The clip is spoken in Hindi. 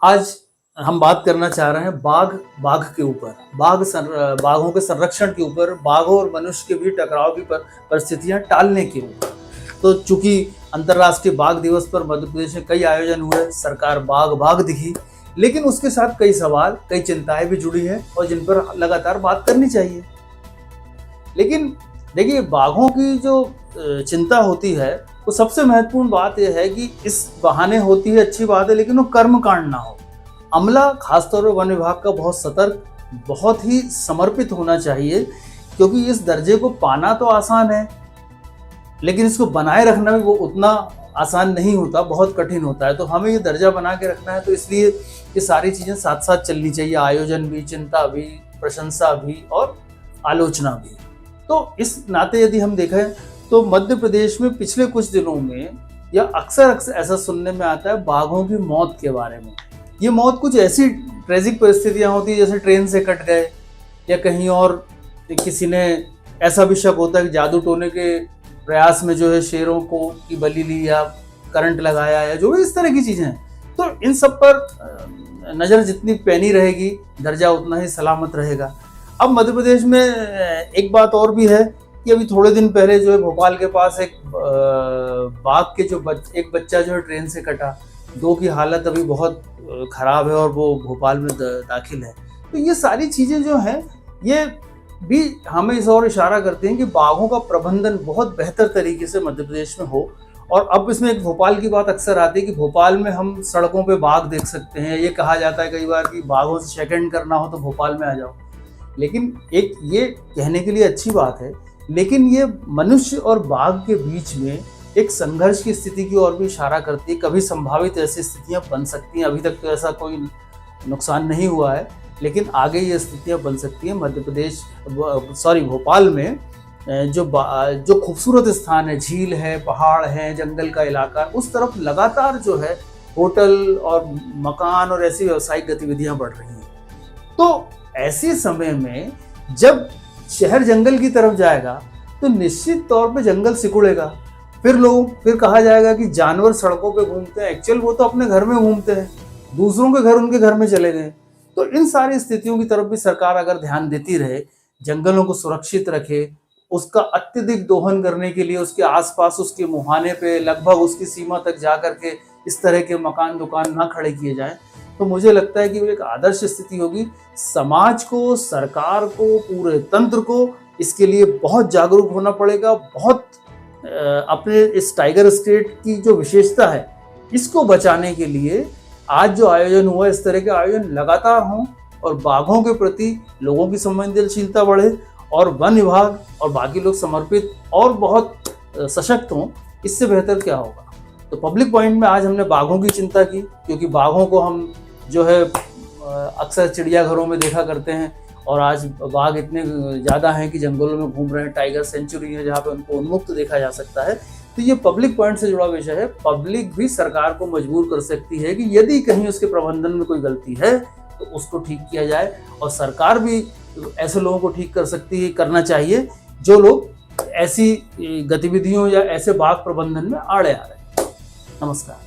आज हम बात करना चाह रहे हैं बाघ के ऊपर, बाघों के संरक्षण के ऊपर, बाघों और मनुष्य के बीच टकराव की परिस्थितियां टालने के ऊपर। तो चूंकि अंतर्राष्ट्रीय बाघ दिवस पर मध्य प्रदेश में कई आयोजन हुए, सरकार बाघ दिखी, लेकिन उसके साथ कई सवाल, कई चिंताएं भी जुड़ी हैं और जिन पर लगातार बात करनी चाहिए। लेकिन देखिए, बाघों की जो चिंता होती है, वो सबसे महत्वपूर्ण बात यह है कि इस बहाने होती है, अच्छी बात है, लेकिन वो कर्मकांड ना हो। अमला, खासतौर पर वन विभाग का बहुत सतर्क, बहुत ही समर्पित होना चाहिए, क्योंकि इस दर्जे को पाना तो आसान है, लेकिन इसको बनाए रखना भी वो उतना आसान नहीं होता, बहुत कठिन होता है। तो हमें ये दर्जा बना के रखना है, तो इसलिए ये सारी चीज़ें साथ साथ चलनी चाहिए, आयोजन भी, चिंता भी, प्रशंसा भी और आलोचना भी। तो इस नाते यदि हम देखें तो मध्य प्रदेश में पिछले कुछ दिनों में या अक्सर ऐसा सुनने में आता है बाघों की मौत के बारे में। ये मौत कुछ ऐसी ट्रेजिक परिस्थितियां होती है, जैसे ट्रेन से कट गए या कहीं और किसी ने, ऐसा भी शक होता है कि जादू टोने के प्रयास में जो है शेरों को की बलि ली या करंट लगाया या जो भी इस तरह की चीज़ें हैं। तो इन सब पर नज़र जितनी पैनी रहेगी, दर्जा उतना ही सलामत रहेगा। अब मध्य प्रदेश में एक बात और भी है कि अभी थोड़े दिन पहले जो है भोपाल के पास एक बाघ के एक बच्चा जो है ट्रेन से कटा, दो की हालत अभी बहुत खराब है और वो भोपाल में दाखिल है। तो ये सारी चीज़ें जो हैं, ये भी हमें इस ओर इशारा करते हैं कि बाघों का प्रबंधन बहुत बेहतर तरीके से मध्य प्रदेश में हो। और अब इसमें एक भोपाल की बात अक्सर आती है कि भोपाल में हम सड़कों पे बाघ देख सकते हैं। ये कहा जाता है कई बार कि बाघों से शेक हैंड करना हो तो भोपाल में आ जाओ। लेकिन एक ये कहने के लिए अच्छी बात है, लेकिन ये मनुष्य और बाघ के बीच में एक संघर्ष की स्थिति की ओर भी इशारा करती है। कभी संभावित ऐसी स्थितियां बन सकती हैं, अभी तक तो ऐसा कोई नुकसान नहीं हुआ है, लेकिन आगे ये स्थितियां बन सकती हैं। भोपाल में जो खूबसूरत स्थान है, झील है, पहाड़ है, जंगल का इलाका, उस तरफ लगातार जो है होटल और मकान और ऐसी व्यावसायिक गतिविधियां बढ़ रही हैं। तो ऐसे समय में जब शहर जंगल की तरफ जाएगा तो निश्चित तौर पे जंगल सिकुड़ेगा। फिर कहा जाएगा कि जानवर सड़कों पे घूमते हैं, एक्चुअल वो तो अपने घर में घूमते हैं, दूसरों के घर उनके घर में चले गए। तो इन सारी स्थितियों की तरफ भी सरकार अगर ध्यान देती रहे, जंगलों को सुरक्षित रखे, उसका अत्यधिक दोहन करने के लिए उसके आसपास, उसके मुहाने पे लगभग उसकी सीमा तक जा करके इस तरह के मकान दुकान ना खड़े किए जाएं, तो मुझे लगता है कि वो एक आदर्श स्थिति होगी। समाज को, सरकार को, पूरे तंत्र को इसके लिए बहुत जागरूक होना पड़ेगा। बहुत अपने इस टाइगर स्टेट की जो विशेषता है, इसको बचाने के लिए आज जो आयोजन हुआ, इस तरह के आयोजन लगातार हों और बाघों के प्रति लोगों की संवेदनशीलता बढ़े और वन विभाग और बाकी लोग समर्पित और बहुत सशक्त हों। इससे बेहतर क्या होगा। तो पब्लिक पॉइंट में आज हमने बाघों की चिंता की, क्योंकि बाघों को हम जो है अक्सर चिड़ियाघरों में देखा करते हैं और आज बाघ इतने ज़्यादा हैं कि जंगलों में घूम रहे हैं। टाइगर सेंचुरी है जहाँ पे उनको उन्मुक्त देखा जा सकता है। तो ये पब्लिक पॉइंट से जुड़ा विषय है। पब्लिक भी सरकार को मजबूर कर सकती है कि यदि कहीं उसके प्रबंधन में कोई गलती है तो उसको ठीक किया जाए, और सरकार भी ऐसे लोगों को ठीक कर सकती है, करना चाहिए जो लोग ऐसी गतिविधियों या ऐसे बाघ प्रबंधन में आड़े आ रहे हैं। नमस्कार।